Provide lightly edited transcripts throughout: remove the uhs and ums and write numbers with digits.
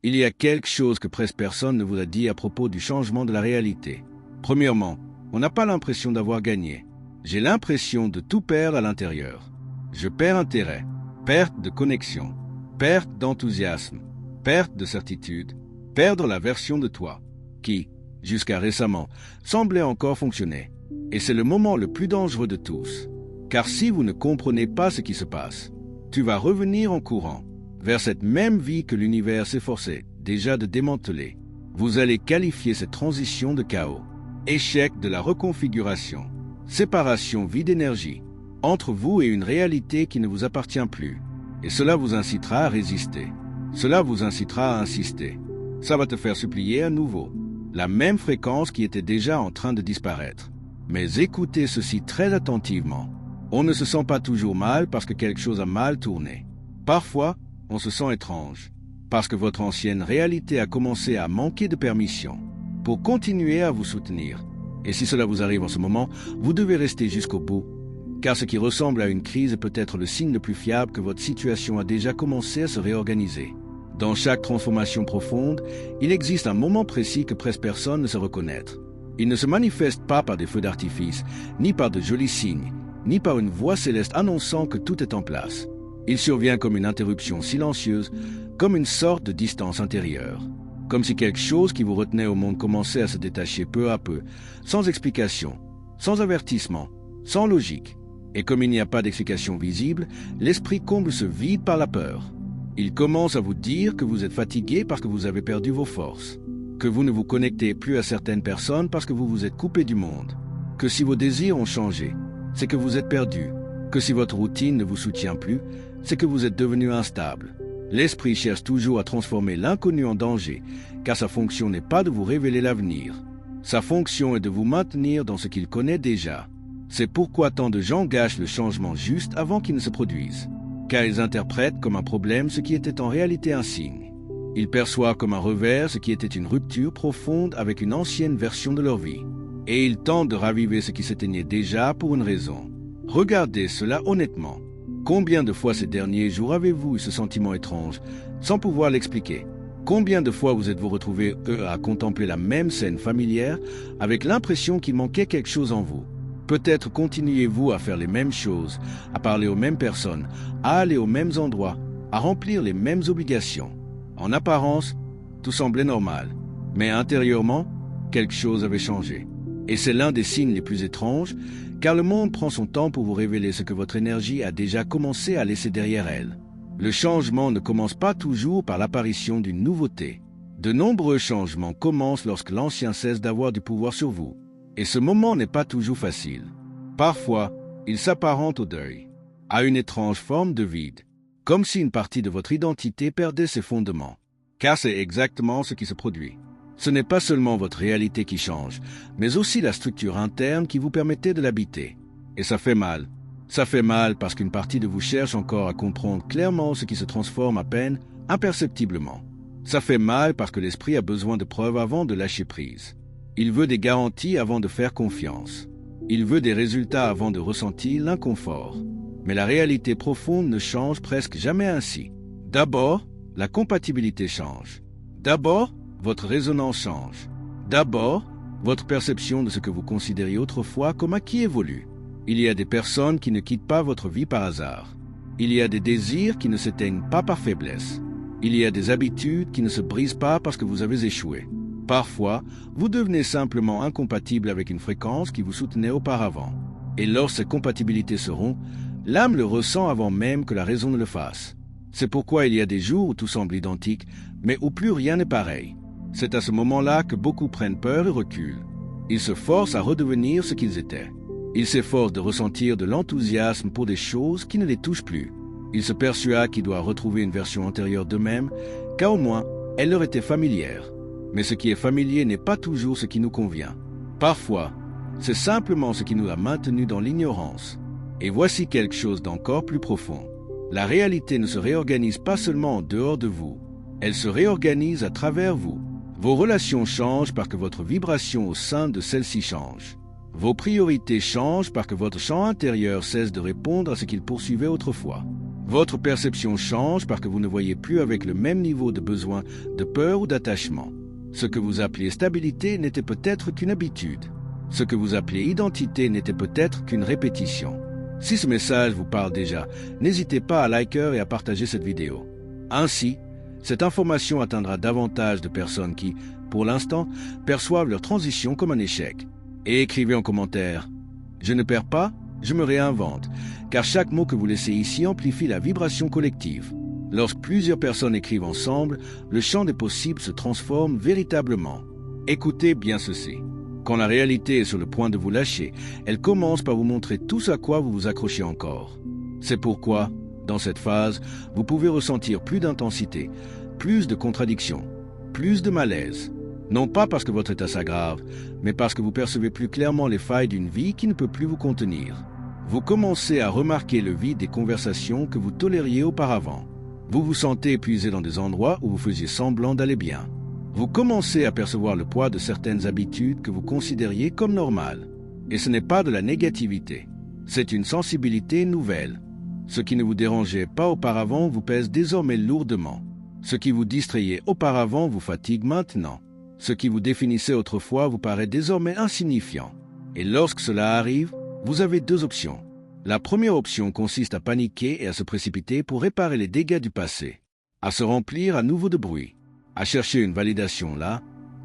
Il y a quelque chose que presque personne ne vous a dit à propos du changement de la réalité. Premièrement, on n'a pas l'impression d'avoir gagné. J'ai l'impression de tout perdre à l'intérieur. Je perds intérêt, perte de connexion, perte d'enthousiasme, perte de certitude, perdre la version de toi qui, jusqu'à récemment, semblait encore fonctionner. Et c'est le moment le plus dangereux de tous. Car si vous ne comprenez pas ce qui se passe, tu vas revenir en courant vers cette même vie que l'univers s'efforçait déjà de démanteler. Vous allez qualifier cette transition de chaos, échec de la reconfiguration, séparation vie d'énergie, entre vous et une réalité qui ne vous appartient plus. Et cela vous incitera à résister. Cela vous incitera à insister. Ça va te faire supplier à nouveau. La même fréquence qui était déjà en train de disparaître. Mais écoutez ceci très attentivement. On ne se sent pas toujours mal parce que quelque chose a mal tourné. Parfois, on se sent étrange, parce que votre ancienne réalité a commencé à manquer de permission pour continuer à vous soutenir. Et si cela vous arrive en ce moment, vous devez rester jusqu'au bout, car ce qui ressemble à une crise est peut-être le signe le plus fiable que votre situation a déjà commencé à se réorganiser. Dans chaque transformation profonde, il existe un moment précis que presque personne ne sait reconnaître. Il ne se manifeste pas par des feux d'artifice, ni par de jolis signes, ni par une voix céleste annonçant que tout est en place. Il survient comme une interruption silencieuse, comme une sorte de distance intérieure. Comme si quelque chose qui vous retenait au monde commençait à se détacher peu à peu, sans explication, sans avertissement, sans logique. Et comme il n'y a pas d'explication visible, l'esprit comble ce vide par la peur. Il commence à vous dire que vous êtes fatigué parce que vous avez perdu vos forces, que vous ne vous connectez plus à certaines personnes parce que vous vous êtes coupé du monde, que si vos désirs ont changé, c'est que vous êtes perdu, que si votre routine ne vous soutient plus, c'est que vous êtes devenu instable. L'esprit cherche toujours à transformer l'inconnu en danger, car sa fonction n'est pas de vous révéler l'avenir. Sa fonction est de vous maintenir dans ce qu'il connaît déjà. C'est pourquoi tant de gens gâchent le changement juste avant qu'il ne se produise, car ils interprètent comme un problème ce qui était en réalité un signe. Ils perçoivent comme un revers ce qui était une rupture profonde avec une ancienne version de leur vie. Et ils tentent de raviver ce qui s'éteignait déjà pour une raison. Regardez cela honnêtement. Combien de fois ces derniers jours avez-vous eu ce sentiment étrange, sans pouvoir l'expliquer? Combien de fois vous êtes-vous retrouvés à contempler la même scène familière, avec l'impression qu'il manquait quelque chose en vous? Peut-être continuez-vous à faire les mêmes choses, à parler aux mêmes personnes, à aller aux mêmes endroits, à remplir les mêmes obligations. En apparence, tout semblait normal, mais intérieurement, quelque chose avait changé. Et c'est l'un des signes les plus étranges, car le monde prend son temps pour vous révéler ce que votre énergie a déjà commencé à laisser derrière elle. Le changement ne commence pas toujours par l'apparition d'une nouveauté. De nombreux changements commencent lorsque l'ancien cesse d'avoir du pouvoir sur vous. Et ce moment n'est pas toujours facile. Parfois, il s'apparente au deuil, à une étrange forme de vide, comme si une partie de votre identité perdait ses fondements. Car c'est exactement ce qui se produit. Ce n'est pas seulement votre réalité qui change, mais aussi la structure interne qui vous permettait de l'habiter. Et ça fait mal. Ça fait mal parce qu'une partie de vous cherche encore à comprendre clairement ce qui se transforme à peine, imperceptiblement. Ça fait mal parce que l'esprit a besoin de preuves avant de lâcher prise. Il veut des garanties avant de faire confiance. Il veut des résultats avant de ressentir l'inconfort. Mais la réalité profonde ne change presque jamais ainsi. D'abord, la compatibilité change. D'abord, votre résonance change. D'abord, votre perception de ce que vous considériez autrefois comme acquis évolue. Il y a des personnes qui ne quittent pas votre vie par hasard. Il y a des désirs qui ne s'éteignent pas par faiblesse. Il y a des habitudes qui ne se brisent pas parce que vous avez échoué. Parfois, vous devenez simplement incompatible avec une fréquence qui vous soutenait auparavant. Et lorsque ces compatibilités se rompent, l'âme le ressent avant même que la raison ne le fasse. C'est pourquoi il y a des jours où tout semble identique, mais où plus rien n'est pareil. C'est à ce moment-là que beaucoup prennent peur et reculent. Ils se forcent à redevenir ce qu'ils étaient. Ils s'efforcent de ressentir de l'enthousiasme pour des choses qui ne les touchent plus. Ils se persuadent qu'ils doivent retrouver une version antérieure d'eux-mêmes, car au moins, elle leur était familière. Mais ce qui est familier n'est pas toujours ce qui nous convient. Parfois, c'est simplement ce qui nous a maintenus dans l'ignorance. Et voici quelque chose d'encore plus profond. La réalité ne se réorganise pas seulement en dehors de vous, elle se réorganise à travers vous. Vos relations changent parce que votre vibration au sein de celle-ci change. Vos priorités changent parce que votre champ intérieur cesse de répondre à ce qu'il poursuivait autrefois. Votre perception change parce que vous ne voyez plus avec le même niveau de besoin, de peur ou d'attachement. Ce que vous appeliez stabilité n'était peut-être qu'une habitude. Ce que vous appeliez identité n'était peut-être qu'une répétition. Si ce message vous parle déjà, n'hésitez pas à liker et à partager cette vidéo. Ainsi, cette information atteindra davantage de personnes qui, pour l'instant, perçoivent leur transition comme un échec. Et écrivez en commentaire « Je ne perds pas, je me réinvente », car chaque mot que vous laissez ici amplifie la vibration collective. Lorsque plusieurs personnes écrivent ensemble, le champ des possibles se transforme véritablement. Écoutez bien ceci. Quand la réalité est sur le point de vous lâcher, elle commence par vous montrer tout ce à quoi vous vous accrochez encore. C'est pourquoi, dans cette phase, vous pouvez ressentir plus d'intensité, plus de contradictions, plus de malaise. Non pas parce que votre état s'aggrave, mais parce que vous percevez plus clairement les failles d'une vie qui ne peut plus vous contenir. Vous commencez à remarquer le vide des conversations que vous tolériez auparavant. Vous vous sentez épuisé dans des endroits où vous faisiez semblant d'aller bien. Vous commencez à percevoir le poids de certaines habitudes que vous considériez comme normales. Et ce n'est pas de la négativité, c'est une sensibilité nouvelle. Ce qui ne vous dérangeait pas auparavant vous pèse désormais lourdement. Ce qui vous distrayait auparavant vous fatigue maintenant. Ce qui vous définissait autrefois vous paraît désormais insignifiant. Et lorsque cela arrive, vous avez deux options. La première option consiste à paniquer et à se précipiter pour réparer les dégâts du passé, à se remplir à nouveau de bruit, à chercher une validation là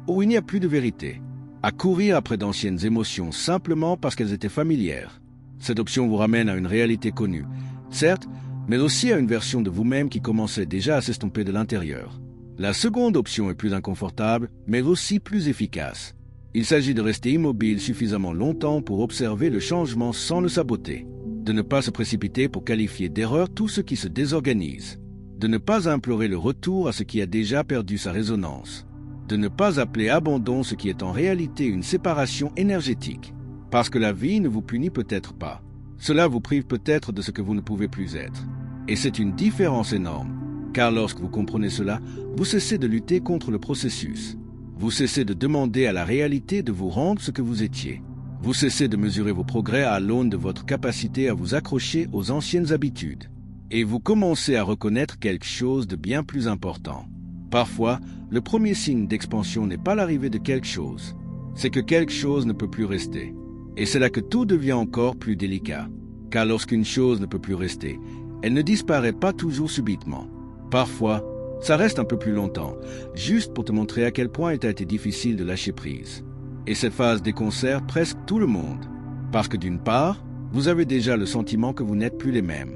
où il n'y a plus de vérité, à courir après d'anciennes émotions simplement parce qu'elles étaient familières. Cette option vous ramène à une réalité connue, certes, mais aussi à une version de vous-même qui commençait déjà à s'estomper de l'intérieur. La seconde option est plus inconfortable, mais aussi plus efficace. Il s'agit de rester immobile suffisamment longtemps pour observer le changement sans le saboter, de ne pas se précipiter pour qualifier d'erreur tout ce qui se désorganise, de ne pas implorer le retour à ce qui a déjà perdu sa résonance, de ne pas appeler abandon ce qui est en réalité une séparation énergétique, parce que la vie ne vous punit peut-être pas. Cela vous prive peut-être de ce que vous ne pouvez plus être. Et c'est une différence énorme. Car lorsque vous comprenez cela, vous cessez de lutter contre le processus. Vous cessez de demander à la réalité de vous rendre ce que vous étiez. Vous cessez de mesurer vos progrès à l'aune de votre capacité à vous accrocher aux anciennes habitudes. Et vous commencez à reconnaître quelque chose de bien plus important. Parfois, le premier signe d'expansion n'est pas l'arrivée de quelque chose. C'est que quelque chose ne peut plus rester. Et c'est là que tout devient encore plus délicat. Car lorsqu'une chose ne peut plus rester, elle ne disparaît pas toujours subitement. Parfois, ça reste un peu plus longtemps, juste pour te montrer à quel point il a été difficile de lâcher prise. Et cette phase déconcerte presque tout le monde. Parce que d'une part, vous avez déjà le sentiment que vous n'êtes plus les mêmes.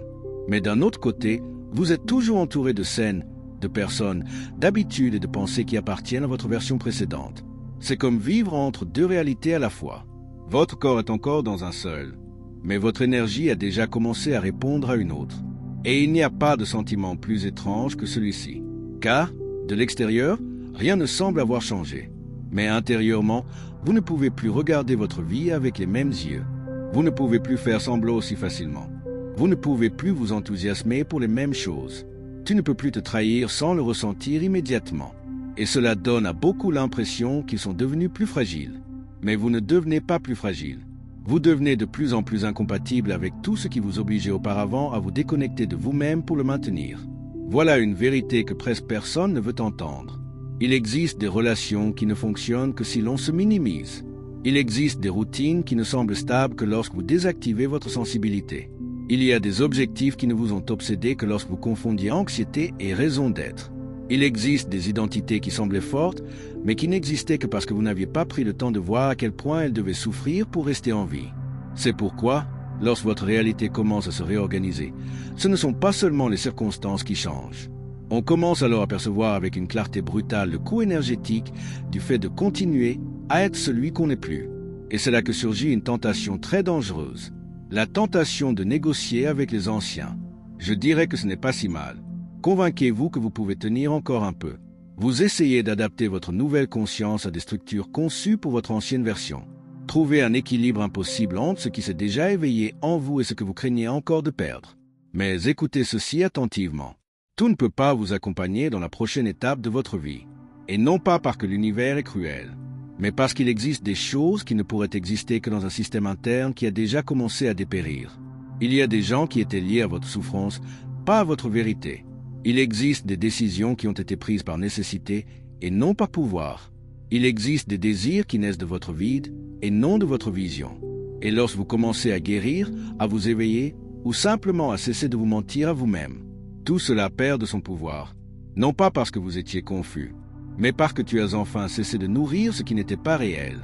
Mais d'un autre côté, vous êtes toujours entouré de scènes, de personnes, d'habitudes et de pensées qui appartiennent à votre version précédente. C'est comme vivre entre deux réalités à la fois. Votre corps est encore dans un seul, mais votre énergie a déjà commencé à répondre à une autre. Et il n'y a pas de sentiment plus étrange que celui-ci. Car, de l'extérieur, rien ne semble avoir changé. Mais intérieurement, vous ne pouvez plus regarder votre vie avec les mêmes yeux. Vous ne pouvez plus faire semblant aussi facilement. Vous ne pouvez plus vous enthousiasmer pour les mêmes choses. Tu ne peux plus te trahir sans le ressentir immédiatement. Et cela donne à beaucoup l'impression qu'ils sont devenus plus fragiles. Mais vous ne devenez pas plus fragile. Vous devenez de plus en plus incompatible avec tout ce qui vous obligeait auparavant à vous déconnecter de vous-même pour le maintenir. Voilà une vérité que presque personne ne veut entendre. Il existe des relations qui ne fonctionnent que si l'on se minimise. Il existe des routines qui ne semblent stables que lorsque vous désactivez votre sensibilité. Il y a des objectifs qui ne vous ont obsédé que lorsque vous confondiez anxiété et raison d'être. Il existe des identités qui semblaient fortes, mais qui n'existaient que parce que vous n'aviez pas pris le temps de voir à quel point elles devaient souffrir pour rester en vie. C'est pourquoi, lorsque votre réalité commence à se réorganiser, ce ne sont pas seulement les circonstances qui changent. On commence alors à percevoir avec une clarté brutale le coût énergétique du fait de continuer à être celui qu'on n'est plus. Et c'est là que surgit une tentation très dangereuse, la tentation de négocier avec les anciens. Je dirais que ce n'est pas si mal. Convainquez-vous que vous pouvez tenir encore un peu. Vous essayez d'adapter votre nouvelle conscience à des structures conçues pour votre ancienne version. Trouvez un équilibre impossible entre ce qui s'est déjà éveillé en vous et ce que vous craignez encore de perdre. Mais écoutez ceci attentivement. Tout ne peut pas vous accompagner dans la prochaine étape de votre vie. Et non pas parce que l'univers est cruel, mais parce qu'il existe des choses qui ne pourraient exister que dans un système interne qui a déjà commencé à dépérir. Il y a des gens qui étaient liés à votre souffrance, pas à votre vérité. Il existe des décisions qui ont été prises par nécessité et non par pouvoir. Il existe des désirs qui naissent de votre vide et non de votre vision. Et lorsque vous commencez à guérir, à vous éveiller ou simplement à cesser de vous mentir à vous-même, tout cela perd de son pouvoir. Non pas parce que vous étiez confus, mais parce que tu as enfin cessé de nourrir ce qui n'était pas réel.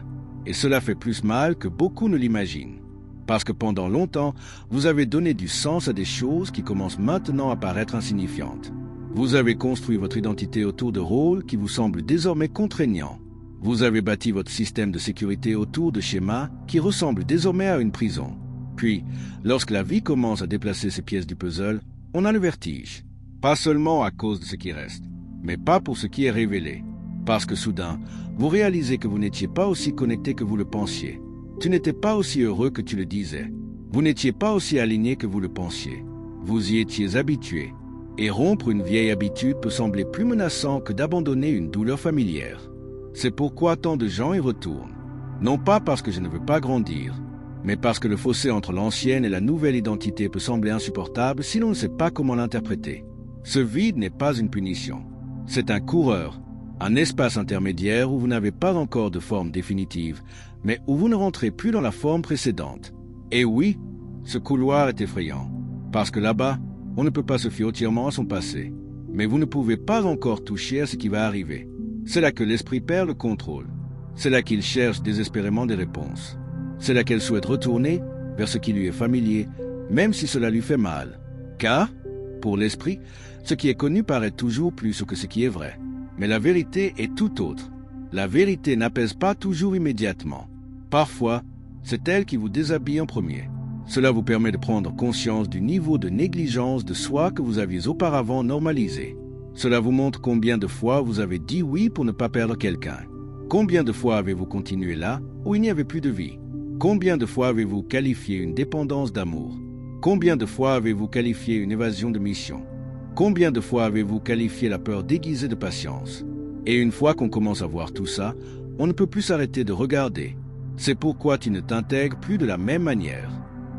Et cela fait plus mal que beaucoup ne l'imaginent. Parce que pendant longtemps, vous avez donné du sens à des choses qui commencent maintenant à paraître insignifiantes. Vous avez construit votre identité autour de rôles qui vous semblent désormais contraignants. Vous avez bâti votre système de sécurité autour de schémas qui ressemblent désormais à une prison. Puis, lorsque la vie commence à déplacer ces pièces du puzzle, on a le vertige. Pas seulement à cause de ce qui reste, mais pas pour ce qui est révélé. Parce que soudain, vous réalisez que vous n'étiez pas aussi connecté que vous le pensiez. Tu n'étais pas aussi heureux que tu le disais. Vous n'étiez pas aussi aligné que vous le pensiez. Vous y étiez habitué. Et rompre une vieille habitude peut sembler plus menaçant que d'abandonner une douleur familière. C'est pourquoi tant de gens y retournent. Non pas parce que je ne veux pas grandir, mais parce que le fossé entre l'ancienne et la nouvelle identité peut sembler insupportable si l'on ne sait pas comment l'interpréter. Ce vide n'est pas une punition. C'est un coureur, un espace intermédiaire où vous n'avez pas encore de forme définitive, mais où vous ne rentrez plus dans la forme précédente. Et oui, ce couloir est effrayant, parce que là-bas, on ne peut pas se fier entièrement à son passé. Mais vous ne pouvez pas encore toucher à ce qui va arriver. C'est là que l'esprit perd le contrôle. C'est là qu'il cherche désespérément des réponses. C'est là qu'elle souhaite retourner vers ce qui lui est familier, même si cela lui fait mal. Car, pour l'esprit, ce qui est connu paraît toujours plus que ce qui est vrai. Mais la vérité est tout autre. La vérité n'apaise pas toujours immédiatement. Parfois, c'est elle qui vous déshabille en premier. Cela vous permet de prendre conscience du niveau de négligence de soi que vous aviez auparavant normalisé. Cela vous montre combien de fois vous avez dit oui pour ne pas perdre quelqu'un. Combien de fois avez-vous continué là où il n'y avait plus de vie? Combien de fois avez-vous qualifié une dépendance d'amour? Combien de fois avez-vous qualifié une évasion de mission? Combien de fois avez-vous qualifié la peur déguisée de patience? Et une fois qu'on commence à voir tout ça, on ne peut plus s'arrêter de regarder. C'est pourquoi tu ne t'intègres plus de la même manière.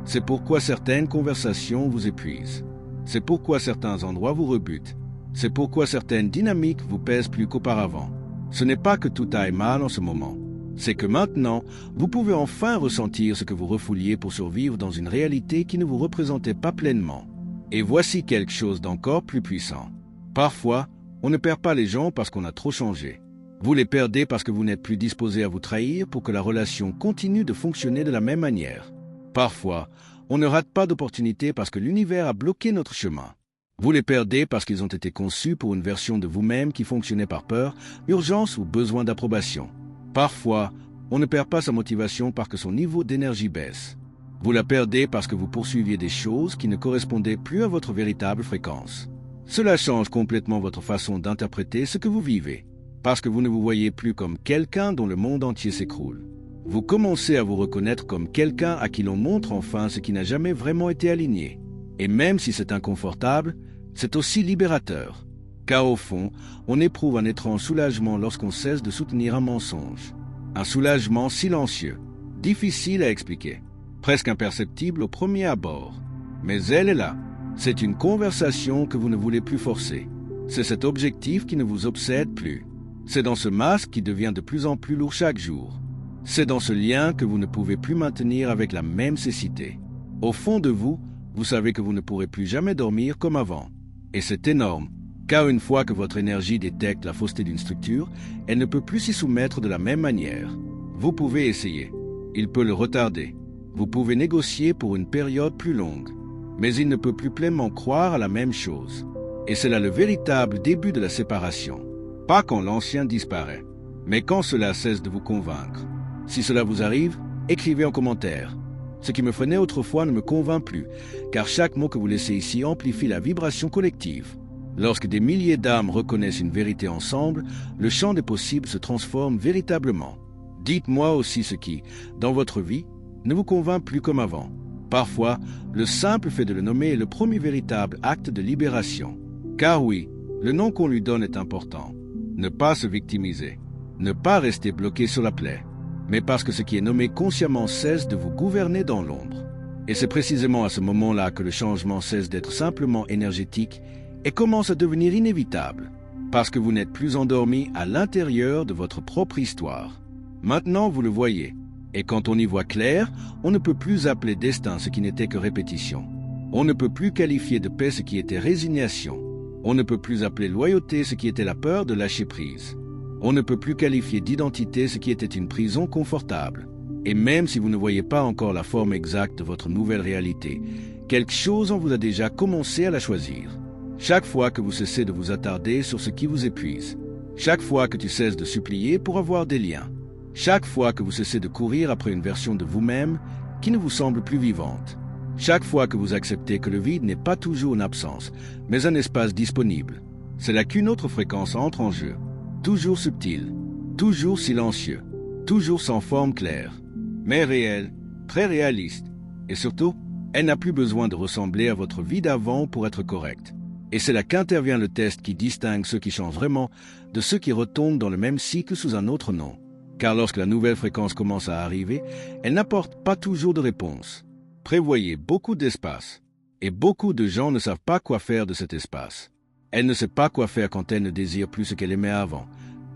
C'est pourquoi certaines conversations vous épuisent. C'est pourquoi certains endroits vous rebutent. C'est pourquoi certaines dynamiques vous pèsent plus qu'auparavant. Ce n'est pas que tout aille mal en ce moment. C'est que maintenant, vous pouvez enfin ressentir ce que vous refouliez pour survivre dans une réalité qui ne vous représentait pas pleinement. Et voici quelque chose d'encore plus puissant. Parfois, on ne perd pas les gens parce qu'on a trop changé. Vous les perdez parce que vous n'êtes plus disposé à vous trahir pour que la relation continue de fonctionner de la même manière. Parfois, on ne rate pas d'opportunités parce que l'univers a bloqué notre chemin. Vous les perdez parce qu'ils ont été conçus pour une version de vous-même qui fonctionnait par peur, urgence ou besoin d'approbation. Parfois, on ne perd pas sa motivation parce que son niveau d'énergie baisse. Vous la perdez parce que vous poursuiviez des choses qui ne correspondaient plus à votre véritable fréquence. Cela change complètement votre façon d'interpréter ce que vous vivez, parce que vous ne vous voyez plus comme quelqu'un dont le monde entier s'écroule. Vous commencez à vous reconnaître comme quelqu'un à qui l'on montre enfin ce qui n'a jamais vraiment été aligné. Et même si c'est inconfortable, c'est aussi libérateur. Car au fond, on éprouve un étrange soulagement lorsqu'on cesse de soutenir un mensonge. Un soulagement silencieux, difficile à expliquer, presque imperceptible au premier abord. Mais elle est là. C'est une conversation que vous ne voulez plus forcer. C'est cet objectif qui ne vous obsède plus. C'est dans ce masque qui devient de plus en plus lourd chaque jour. C'est dans ce lien que vous ne pouvez plus maintenir avec la même cécité. Au fond de vous, vous savez que vous ne pourrez plus jamais dormir comme avant. Et c'est énorme, car une fois que votre énergie détecte la fausseté d'une structure, elle ne peut plus s'y soumettre de la même manière. Vous pouvez essayer. Il peut le retarder. Vous pouvez négocier pour une période plus longue. Mais il ne peut plus pleinement croire à la même chose. Et c'est là le véritable début de la séparation. Pas quand l'ancien disparaît, mais quand cela cesse de vous convaincre. Si cela vous arrive, écrivez en commentaire. Ce qui me freinait autrefois ne me convainc plus, car chaque mot que vous laissez ici amplifie la vibration collective. Lorsque des milliers d'âmes reconnaissent une vérité ensemble, le champ des possibles se transforme véritablement. Dites-moi aussi ce qui, dans votre vie, ne vous convainc plus comme avant. Parfois, le simple fait de le nommer est le premier véritable acte de libération. Car oui, le nom qu'on lui donne est important. Ne pas se victimiser. Ne pas rester bloqué sur la plaie. Mais parce que ce qui est nommé consciemment cesse de vous gouverner dans l'ombre. Et c'est précisément à ce moment-là que le changement cesse d'être simplement énergétique et commence à devenir inévitable, parce que vous n'êtes plus endormi à l'intérieur de votre propre histoire. Maintenant, vous le voyez, et quand on y voit clair, on ne peut plus appeler destin ce qui n'était que répétition. On ne peut plus qualifier de paix ce qui était résignation. On ne peut plus appeler loyauté ce qui était la peur de lâcher prise. On ne peut plus qualifier d'identité ce qui était une prison confortable. Et même si vous ne voyez pas encore la forme exacte de votre nouvelle réalité, quelque chose en vous a déjà commencé à la choisir. Chaque fois que vous cessez de vous attarder sur ce qui vous épuise, chaque fois que tu cesses de supplier pour avoir des liens, chaque fois que vous cessez de courir après une version de vous-même qui ne vous semble plus vivante, chaque fois que vous acceptez que le vide n'est pas toujours une absence, mais un espace disponible, c'est là qu'une autre fréquence entre en jeu, toujours subtile, toujours silencieux, toujours sans forme claire, mais réelle, très réaliste, et surtout, elle n'a plus besoin de ressembler à votre vie d'avant pour être correcte. Et c'est là qu'intervient le test qui distingue ceux qui changent vraiment de ceux qui retombent dans le même cycle sous un autre nom. Car lorsque la nouvelle fréquence commence à arriver, elle n'apporte pas toujours de réponse. Prévoyez beaucoup d'espace. Et beaucoup de gens ne savent pas quoi faire de cet espace. Elle ne sait pas quoi faire quand elle ne désire plus ce qu'elle aimait avant,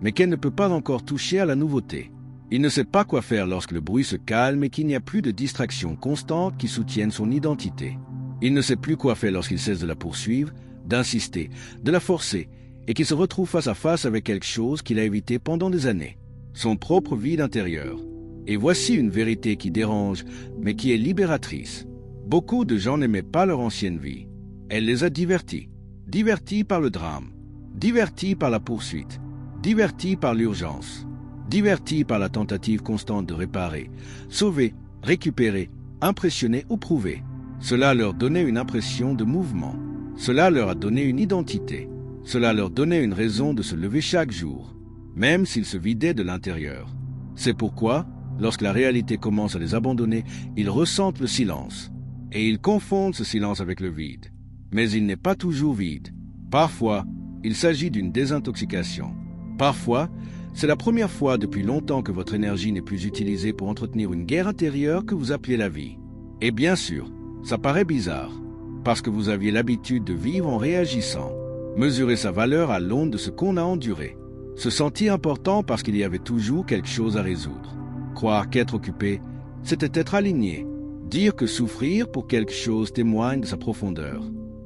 mais qu'elle ne peut pas encore toucher à la nouveauté. Il ne sait pas quoi faire lorsque le bruit se calme et qu'il n'y a plus de distractions constantes qui soutiennent son identité. Il ne sait plus quoi faire lorsqu'il cesse de la poursuivre, d'insister, de la forcer, et qu'il se retrouve face à face avec quelque chose qu'il a évité pendant des années, son propre vide intérieur. Et voici une vérité qui dérange, mais qui est libératrice. Beaucoup de gens n'aimaient pas leur ancienne vie. Elle les a divertis par le drame, divertis par la poursuite, divertis par l'urgence, divertis par la tentative constante de réparer, sauver, récupérer, impressionner ou prouver. Cela leur donnait une impression de mouvement. Cela leur a donné une identité. Cela leur donnait une raison de se lever chaque jour, même s'ils se vidaient de l'intérieur. C'est pourquoi, lorsque la réalité commence à les abandonner, ils ressentent le silence. Et ils confondent ce silence avec le vide. Mais il n'est pas toujours vide. Parfois, il s'agit d'une désintoxication. Parfois, c'est la première fois depuis longtemps que votre énergie n'est plus utilisée pour entretenir une guerre intérieure que vous appelez la vie. Et bien sûr, ça paraît bizarre, parce que vous aviez l'habitude de vivre en réagissant, mesurer sa valeur à l'aune de ce qu'on a enduré, se sentir important parce qu'il y avait toujours quelque chose à résoudre, croire qu'être occupé, c'était être aligné, dire que souffrir pour quelque chose témoigne de sa profondeur.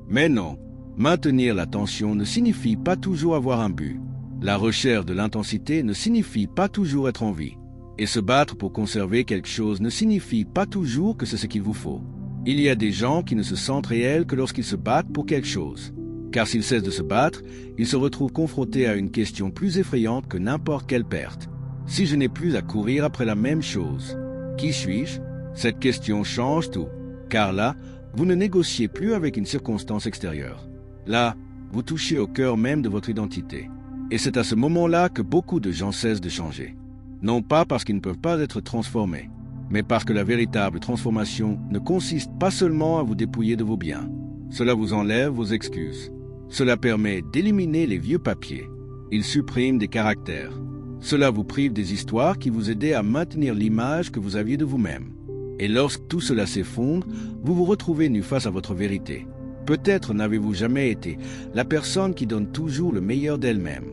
Mais non, maintenir l'attention ne signifie pas toujours avoir un but. La recherche de l'intensité ne signifie pas toujours être en vie. Et se battre pour conserver quelque chose ne signifie pas toujours que c'est ce qu'il vous faut. Il y a des gens qui ne se sentent réels que lorsqu'ils se battent pour quelque chose. Car s'ils cessent de se battre, ils se retrouvent confrontés à une question plus effrayante que n'importe quelle perte. Si je n'ai plus à courir après la même chose, qui suis-je? Cette question change tout. Car là, vous ne négociez plus avec une circonstance extérieure. Là, vous touchez au cœur même de votre identité. Et c'est à ce moment-là que beaucoup de gens cessent de changer. Non pas parce qu'ils ne peuvent pas être transformés, mais parce que la véritable transformation ne consiste pas seulement à vous dépouiller de vos biens. Cela vous enlève vos excuses. Cela permet d'éliminer les vieux papiers. Il supprime des caractères. Cela vous prive des histoires qui vous aidaient à maintenir l'image que vous aviez de vous-même. Et lorsque tout cela s'effondre, vous vous retrouvez nu face à votre vérité. Peut-être n'avez-vous jamais été la personne qui donne toujours le meilleur d'elle-même.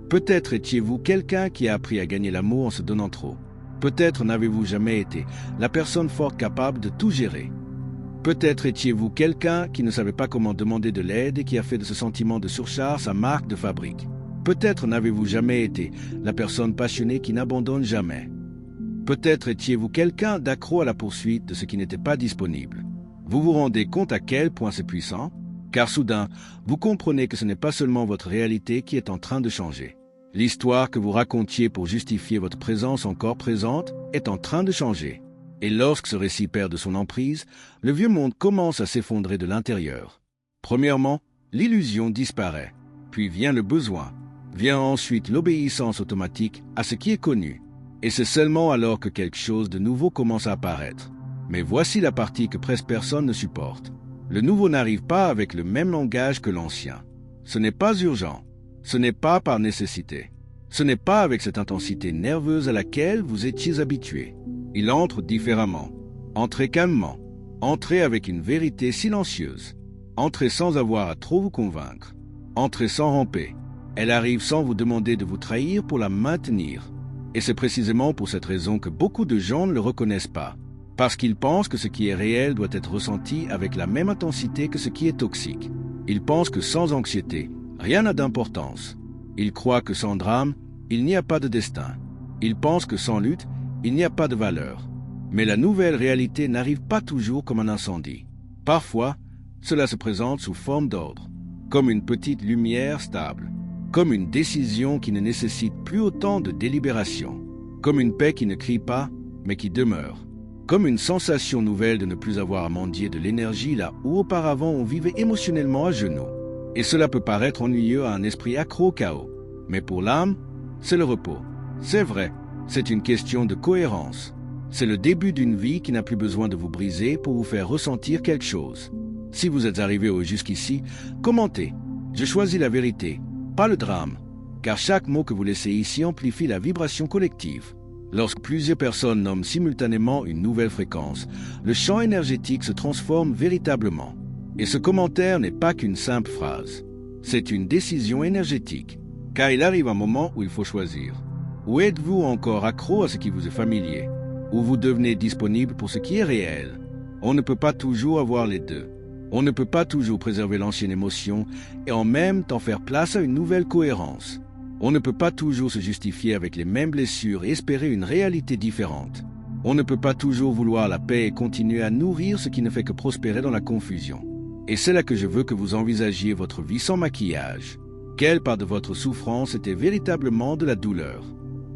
Peut-être étiez-vous quelqu'un qui a appris à gagner l'amour en se donnant trop. Peut-être n'avez-vous jamais été la personne forte capable de tout gérer. Peut-être étiez-vous quelqu'un qui ne savait pas comment demander de l'aide et qui a fait de ce sentiment de surcharge sa marque de fabrique. Peut-être n'avez-vous jamais été la personne passionnée qui n'abandonne jamais. Peut-être étiez-vous quelqu'un d'accro à la poursuite de ce qui n'était pas disponible. Vous vous rendez compte à quel point c'est puissant? Car soudain, vous comprenez que ce n'est pas seulement votre réalité qui est en train de changer. L'histoire que vous racontiez pour justifier votre présence encore présente est en train de changer. Et lorsque ce récit perd de son emprise, le vieux monde commence à s'effondrer de l'intérieur. Premièrement, l'illusion disparaît. Puis vient le besoin. Vient ensuite l'obéissance automatique à ce qui est connu. Et c'est seulement alors que quelque chose de nouveau commence à apparaître. Mais voici la partie que presque personne ne supporte. Le nouveau n'arrive pas avec le même langage que l'ancien. Ce n'est pas urgent. Ce n'est pas par nécessité. Ce n'est pas avec cette intensité nerveuse à laquelle vous étiez habitué. Il entre différemment. Entrez calmement. Entrez avec une vérité silencieuse. Entrez sans avoir à trop vous convaincre. Entrez sans ramper. Elle arrive sans vous demander de vous trahir pour la maintenir. Et c'est précisément pour cette raison que beaucoup de gens ne le reconnaissent pas. Parce qu'ils pensent que ce qui est réel doit être ressenti avec la même intensité que ce qui est toxique. Ils pensent que sans anxiété, rien n'a d'importance. Ils croient que sans drame, il n'y a pas de destin. Ils pensent que sans lutte, il n'y a pas de valeur. Mais la nouvelle réalité n'arrive pas toujours comme un incendie. Parfois, cela se présente sous forme d'ordre, comme une petite lumière stable, comme une décision qui ne nécessite plus autant de délibération, comme une paix qui ne crie pas, mais qui demeure, comme une sensation nouvelle de ne plus avoir à mendier de l'énergie là où auparavant on vivait émotionnellement à genoux. Et cela peut paraître ennuyeux à un esprit accro au chaos, mais pour l'âme, c'est le repos. C'est vrai, c'est une question de cohérence. C'est le début d'une vie qui n'a plus besoin de vous briser pour vous faire ressentir quelque chose. Si vous êtes arrivé jusqu'ici, commentez. Je choisis la vérité, pas le drame, car chaque mot que vous laissez ici amplifie la vibration collective. Lorsque plusieurs personnes nomment simultanément une nouvelle fréquence, le champ énergétique se transforme véritablement. Et ce commentaire n'est pas qu'une simple phrase. C'est une décision énergétique, car il arrive un moment où il faut choisir. Ou êtes-vous encore accro à ce qui vous est familier, ou vous devenez disponible pour ce qui est réel? On ne peut pas toujours avoir les deux. On ne peut pas toujours préserver l'ancienne émotion et en même temps faire place à une nouvelle cohérence. On ne peut pas toujours se justifier avec les mêmes blessures et espérer une réalité différente. On ne peut pas toujours vouloir la paix et continuer à nourrir ce qui ne fait que prospérer dans la confusion. Et c'est là que je veux que vous envisagiez votre vie sans maquillage. Quelle part de votre souffrance était véritablement de la douleur?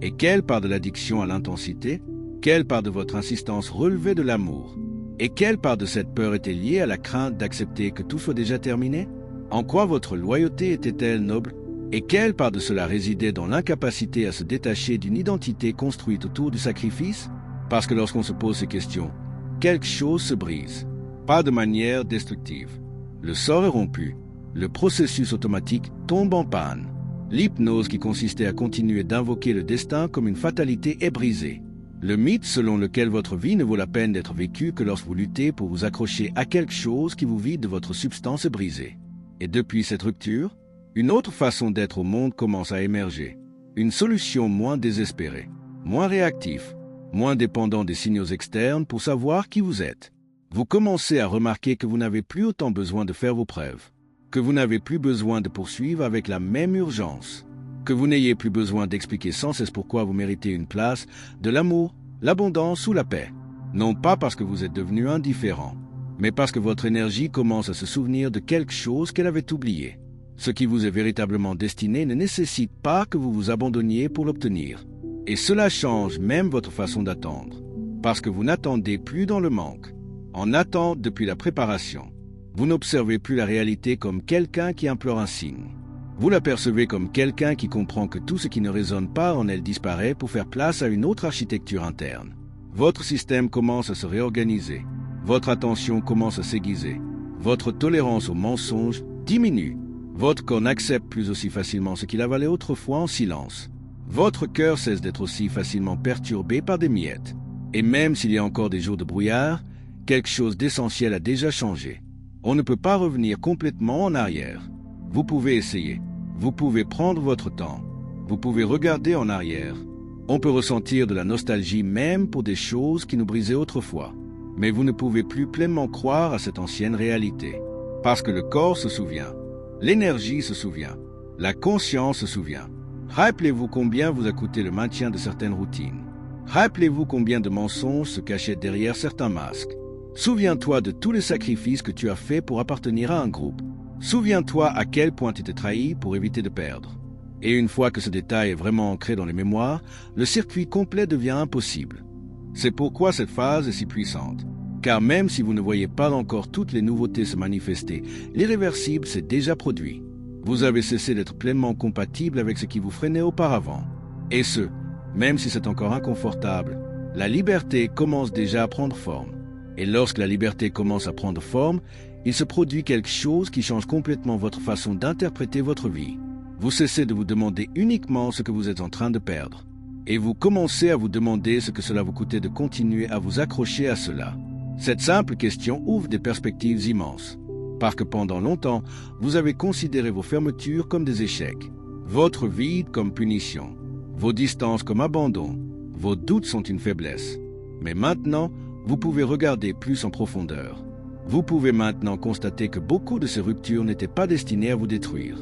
Et quelle part de l'addiction à l'intensité? Quelle part de votre insistance relevait de l'amour? Et quelle part de cette peur était liée à la crainte d'accepter que tout soit déjà terminé? En quoi votre loyauté était-elle noble? Et quelle part de cela résidait dans l'incapacité à se détacher d'une identité construite autour du sacrifice? Parce que lorsqu'on se pose ces questions, quelque chose se brise. Pas de manière destructive. Le sort est rompu. Le processus automatique tombe en panne. L'hypnose qui consistait à continuer d'invoquer le destin comme une fatalité est brisée. Le mythe selon lequel votre vie ne vaut la peine d'être vécue que lorsque vous luttez pour vous accrocher à quelque chose qui vous vide de votre substance est brisé. Et depuis cette rupture, une autre façon d'être au monde commence à émerger. Une solution moins désespérée, moins réactive, moins dépendant des signaux externes pour savoir qui vous êtes. Vous commencez à remarquer que vous n'avez plus autant besoin de faire vos preuves, que vous n'avez plus besoin de poursuivre avec la même urgence, que vous n'ayez plus besoin d'expliquer sans cesse pourquoi vous méritez une place, de l'amour, l'abondance ou la paix. Non pas parce que vous êtes devenu indifférent, mais parce que votre énergie commence à se souvenir de quelque chose qu'elle avait oublié. Ce qui vous est véritablement destiné ne nécessite pas que vous vous abandonniez pour l'obtenir. Et cela change même votre façon d'attendre, parce que vous n'attendez plus dans le manque. En attente depuis la préparation, vous n'observez plus la réalité comme quelqu'un qui implore un signe. Vous la percevez comme quelqu'un qui comprend que tout ce qui ne résonne pas en elle disparaît pour faire place à une autre architecture interne. Votre système commence à se réorganiser. Votre attention commence à s'aiguiser. Votre tolérance au mensonge diminue. Votre corps n'accepte plus aussi facilement ce qu'il avalait autrefois en silence. Votre cœur cesse d'être aussi facilement perturbé par des miettes. Et même s'il y a encore des jours de brouillard, quelque chose d'essentiel a déjà changé. On ne peut pas revenir complètement en arrière. Vous pouvez essayer. Vous pouvez prendre votre temps. Vous pouvez regarder en arrière. On peut ressentir de la nostalgie même pour des choses qui nous brisaient autrefois. Mais vous ne pouvez plus pleinement croire à cette ancienne réalité. Parce que le corps se souvient. L'énergie se souvient. La conscience se souvient. Rappelez-vous combien vous a coûté le maintien de certaines routines. Rappelez-vous combien de mensonges se cachaient derrière certains masques. Souviens-toi de tous les sacrifices que tu as faits pour appartenir à un groupe. Souviens-toi à quel point tu t'es trahi pour éviter de perdre. Et une fois que ce détail est vraiment ancré dans les mémoires, le circuit complet devient impossible. C'est pourquoi cette phase est si puissante. Car même si vous ne voyez pas encore toutes les nouveautés se manifester, l'irréversible s'est déjà produit. Vous avez cessé d'être pleinement compatible avec ce qui vous freinait auparavant. Et ce, même si c'est encore inconfortable, la liberté commence déjà à prendre forme. Et lorsque la liberté commence à prendre forme, il se produit quelque chose qui change complètement votre façon d'interpréter votre vie. Vous cessez de vous demander uniquement ce que vous êtes en train de perdre. Et vous commencez à vous demander ce que cela vous coûtait de continuer à vous accrocher à cela. Cette simple question ouvre des perspectives immenses. Parce que pendant longtemps, vous avez considéré vos fermetures comme des échecs, votre vide comme punition, vos distances comme abandon, vos doutes sont une faiblesse. Mais maintenant, vous pouvez regarder plus en profondeur. Vous pouvez maintenant constater que beaucoup de ces ruptures n'étaient pas destinées à vous détruire.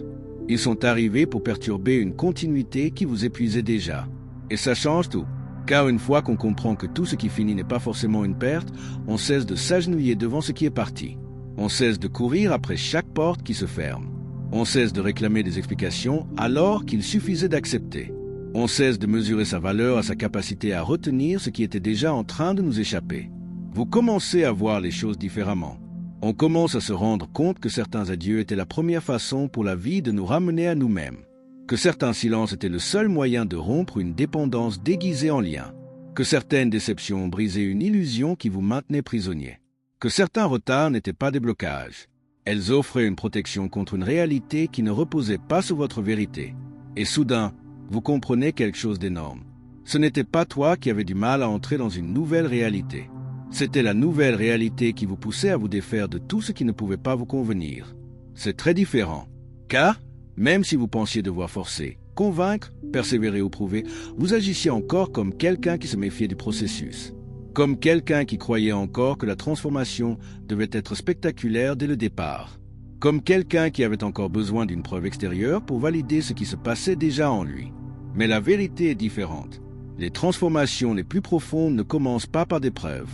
Ils sont arrivés pour perturber une continuité qui vous épuisait déjà. Et ça change tout. Car une fois qu'on comprend que tout ce qui finit n'est pas forcément une perte, on cesse de s'agenouiller devant ce qui est parti. On cesse de courir après chaque porte qui se ferme. On cesse de réclamer des explications alors qu'il suffisait d'accepter. On cesse de mesurer sa valeur à sa capacité à retenir ce qui était déjà en train de nous échapper. Vous commencez à voir les choses différemment. On commence à se rendre compte que certains adieux étaient la première façon pour la vie de nous ramener à nous-mêmes. Que certains silences étaient le seul moyen de rompre une dépendance déguisée en lien. Que certaines déceptions ont brisé une illusion qui vous maintenait prisonnier. Que certains retards n'étaient pas des blocages. Elles offraient une protection contre une réalité qui ne reposait pas sur votre vérité. Et soudain, vous comprenez quelque chose d'énorme. Ce n'était pas toi qui avais du mal à entrer dans une nouvelle réalité. C'était la nouvelle réalité qui vous poussait à vous défaire de tout ce qui ne pouvait pas vous convenir. C'est très différent. Car, même si vous pensiez devoir forcer, convaincre, persévérer ou prouver, vous agissiez encore comme quelqu'un qui se méfiait du processus. Comme quelqu'un qui croyait encore que la transformation devait être spectaculaire dès le départ. Comme quelqu'un qui avait encore besoin d'une preuve extérieure pour valider ce qui se passait déjà en lui. Mais la vérité est différente. Les transformations les plus profondes ne commencent pas par des preuves.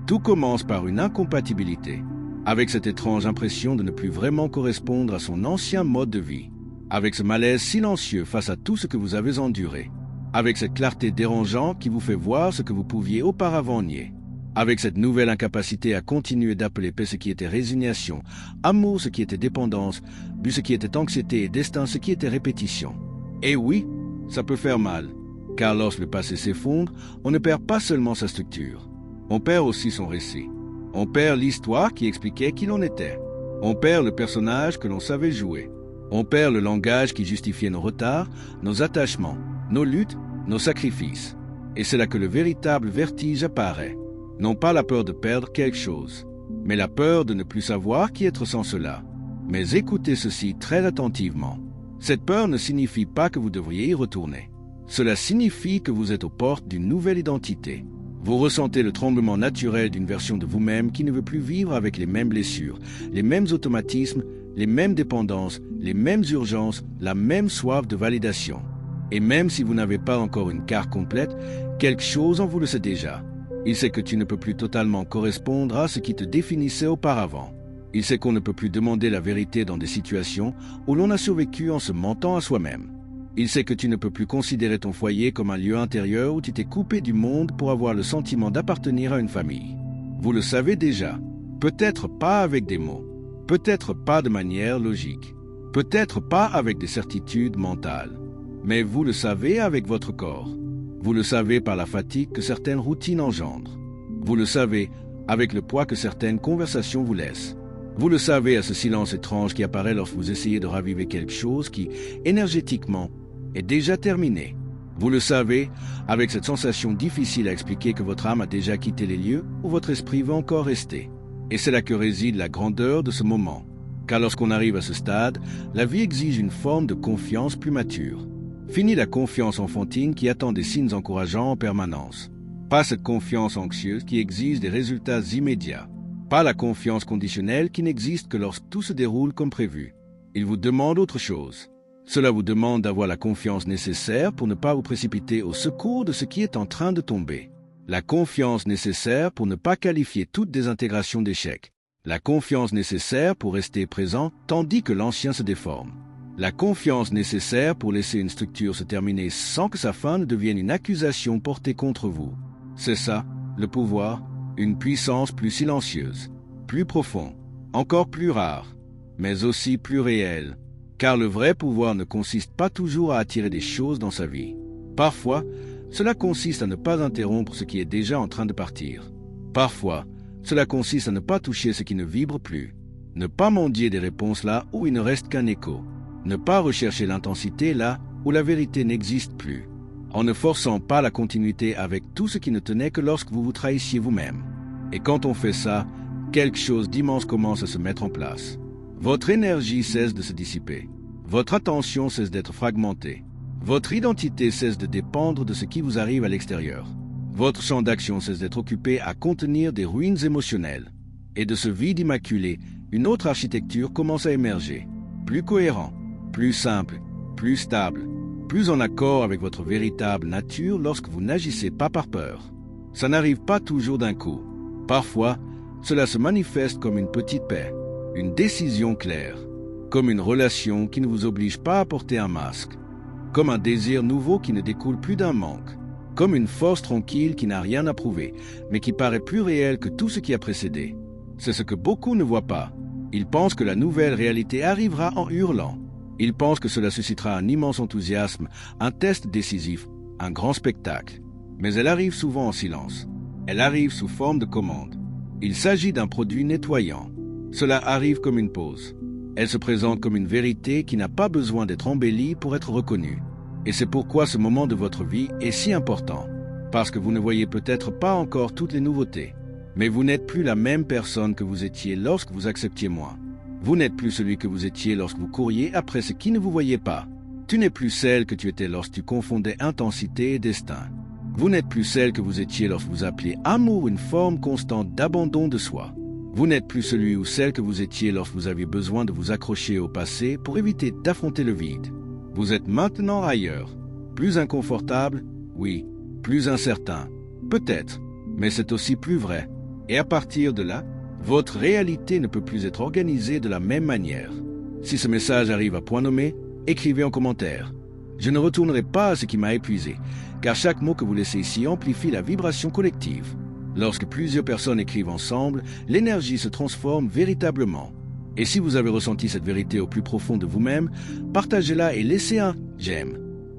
Tout commence par une incompatibilité, avec cette étrange impression de ne plus vraiment correspondre à son ancien mode de vie, avec ce malaise silencieux face à tout ce que vous avez enduré, avec cette clarté dérangeante qui vous fait voir ce que vous pouviez auparavant nier, avec cette nouvelle incapacité à continuer d'appeler paix ce qui était résignation, amour ce qui était dépendance, but ce qui était anxiété et destin ce qui était répétition. Et oui, ça peut faire mal, car lorsque le passé s'effondre, on ne perd pas seulement sa structure. On perd aussi son récit. On perd l'histoire qui expliquait qui l'on était. On perd le personnage que l'on savait jouer. On perd le langage qui justifiait nos retards, nos attachements, nos luttes, nos sacrifices. Et c'est là que le véritable vertige apparaît. Non pas la peur de perdre quelque chose, mais la peur de ne plus savoir qui être sans cela. Mais écoutez ceci très attentivement. Cette peur ne signifie pas que vous devriez y retourner. Cela signifie que vous êtes aux portes d'une nouvelle identité. Vous ressentez le tremblement naturel d'une version de vous-même qui ne veut plus vivre avec les mêmes blessures, les mêmes automatismes, les mêmes dépendances, les mêmes urgences, la même soif de validation. Et même si vous n'avez pas encore une carte complète, quelque chose en vous le sait déjà. Il sait que tu ne peux plus totalement correspondre à ce qui te définissait auparavant. Il sait qu'on ne peut plus demander la vérité dans des situations où l'on a survécu en se mentant à soi-même. Il sait que tu ne peux plus considérer ton foyer comme un lieu intérieur où tu t'es coupé du monde pour avoir le sentiment d'appartenir à une famille. Vous le savez déjà, peut-être pas avec des mots, peut-être pas de manière logique, peut-être pas avec des certitudes mentales, mais vous le savez avec votre corps. Vous le savez par la fatigue que certaines routines engendrent. Vous le savez avec le poids que certaines conversations vous laissent. Vous le savez à ce silence étrange qui apparaît lorsque vous essayez de raviver quelque chose qui, énergétiquement, est déjà terminé. Vous le savez avec cette sensation difficile à expliquer que votre âme a déjà quitté les lieux où votre esprit va encore rester. Et c'est là que réside la grandeur de ce moment. Car lorsqu'on arrive à ce stade, la vie exige une forme de confiance plus mature. Fini la confiance enfantine qui attend des signes encourageants en permanence. Pas cette confiance anxieuse qui exige des résultats immédiats. Pas la confiance conditionnelle qui n'existe que lorsque tout se déroule comme prévu. Il vous demande autre chose. Cela vous demande d'avoir la confiance nécessaire pour ne pas vous précipiter au secours de ce qui est en train de tomber. La confiance nécessaire pour ne pas qualifier toute désintégration d'échec. La confiance nécessaire pour rester présent tandis que l'ancien se déforme. La confiance nécessaire pour laisser une structure se terminer sans que sa fin ne devienne une accusation portée contre vous. C'est ça, le pouvoir, une puissance plus silencieuse, plus profonde, encore plus rare, mais aussi plus réelle. Car le vrai pouvoir ne consiste pas toujours à attirer des choses dans sa vie. Parfois, cela consiste à ne pas interrompre ce qui est déjà en train de partir. Parfois, cela consiste à ne pas toucher ce qui ne vibre plus. Ne pas mendier des réponses là où il ne reste qu'un écho. Ne pas rechercher l'intensité là où la vérité n'existe plus. En ne forçant pas la continuité avec tout ce qui ne tenait que lorsque vous vous trahissiez vous-même. Et quand on fait ça, quelque chose d'immense commence à se mettre en place. Votre énergie cesse de se dissiper. Votre attention cesse d'être fragmentée. Votre identité cesse de dépendre de ce qui vous arrive à l'extérieur. Votre champ d'action cesse d'être occupé à contenir des ruines émotionnelles. Et de ce vide immaculé, une autre architecture commence à émerger. Plus cohérent, plus simple, plus stable, plus en accord avec votre véritable nature lorsque vous n'agissez pas par peur. Ça n'arrive pas toujours d'un coup. Parfois, cela se manifeste comme une petite paix, une décision claire, comme une relation qui ne vous oblige pas à porter un masque, comme un désir nouveau qui ne découle plus d'un manque, comme une force tranquille qui n'a rien à prouver, mais qui paraît plus réelle que tout ce qui a précédé. C'est ce que beaucoup ne voient pas. Ils pensent que la nouvelle réalité arrivera en hurlant. Ils pensent que cela suscitera un immense enthousiasme, un test décisif, un grand spectacle. Mais elle arrive souvent en silence. Elle arrive sous forme de commande. Il s'agit d'un produit nettoyant. Cela arrive comme une pause. Elle se présente comme une vérité qui n'a pas besoin d'être embellie pour être reconnue. Et c'est pourquoi ce moment de votre vie est si important. Parce que vous ne voyez peut-être pas encore toutes les nouveautés. Mais vous n'êtes plus la même personne que vous étiez lorsque vous acceptiez moins. Vous n'êtes plus celui que vous étiez lorsque vous couriez après ce qui ne vous voyait pas. Tu n'es plus celle que tu étais lorsque tu confondais intensité et destin. Vous n'êtes plus celle que vous étiez lorsque vous appeliez amour une forme constante d'abandon de soi. Vous n'êtes plus celui ou celle que vous étiez lorsque vous aviez besoin de vous accrocher au passé pour éviter d'affronter le vide. Vous êtes maintenant ailleurs. Plus inconfortable, oui. Plus incertain, peut-être. Mais c'est aussi plus vrai. Et à partir de là, votre réalité ne peut plus être organisée de la même manière. Si ce message arrive à point nommé, écrivez en commentaire. Je ne retournerai pas à ce qui m'a épuisé, car chaque mot que vous laissez ici amplifie la vibration collective. Lorsque plusieurs personnes écrivent ensemble, l'énergie se transforme véritablement. Et si vous avez ressenti cette vérité au plus profond de vous-même, partagez-la et laissez un « j'aime »,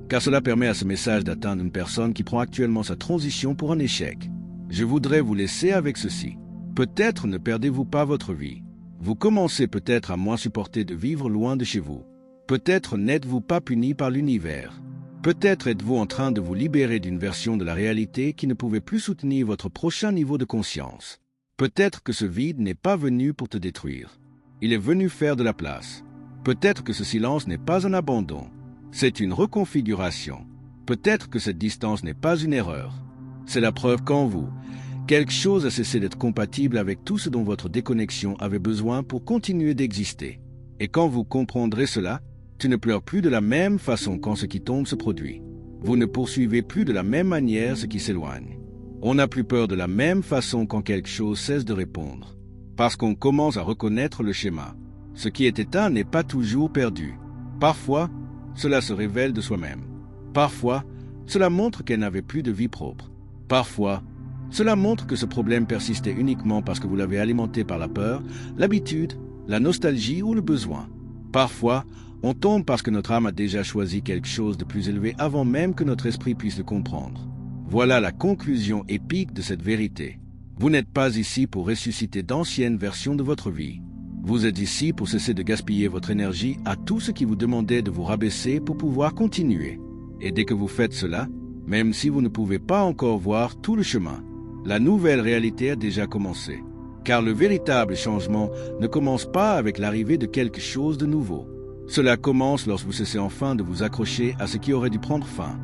car cela permet à ce message d'atteindre une personne qui prend actuellement sa transition pour un échec. Je voudrais vous laisser avec ceci. Peut-être ne perdez-vous pas votre vie. Vous commencez peut-être à moins supporter de vivre loin de chez vous. Peut-être n'êtes-vous pas puni par l'univers. Peut-être êtes-vous en train de vous libérer d'une version de la réalité qui ne pouvait plus soutenir votre prochain niveau de conscience. Peut-être que ce vide n'est pas venu pour te détruire. Il est venu faire de la place. Peut-être que ce silence n'est pas un abandon. C'est une reconfiguration. Peut-être que cette distance n'est pas une erreur. C'est la preuve qu'en vous, quelque chose a cessé d'être compatible avec tout ce dont votre déconnexion avait besoin pour continuer d'exister. Et quand vous comprendrez cela, tu ne pleures plus de la même façon quand ce qui tombe se produit. Vous ne poursuivez plus de la même manière ce qui s'éloigne. On n'a plus peur de la même façon quand quelque chose cesse de répondre. Parce qu'on commence à reconnaître le schéma. Ce qui est éteint n'est pas toujours perdu. Parfois, cela se révèle de soi-même. Parfois, cela montre qu'elle n'avait plus de vie propre. Parfois, cela montre que ce problème persistait uniquement parce que vous l'avez alimenté par la peur, l'habitude, la nostalgie ou le besoin. Parfois, on tombe parce que notre âme a déjà choisi quelque chose de plus élevé avant même que notre esprit puisse le comprendre. Voilà la conclusion épique de cette vérité. Vous n'êtes pas ici pour ressusciter d'anciennes versions de votre vie. Vous êtes ici pour cesser de gaspiller votre énergie à tout ce qui vous demandait de vous rabaisser pour pouvoir continuer. Et dès que vous faites cela, même si vous ne pouvez pas encore voir tout le chemin, la nouvelle réalité a déjà commencé. Car le véritable changement ne commence pas avec l'arrivée de quelque chose de nouveau. Cela commence lorsque vous cessez enfin de vous accrocher à ce qui aurait dû prendre fin.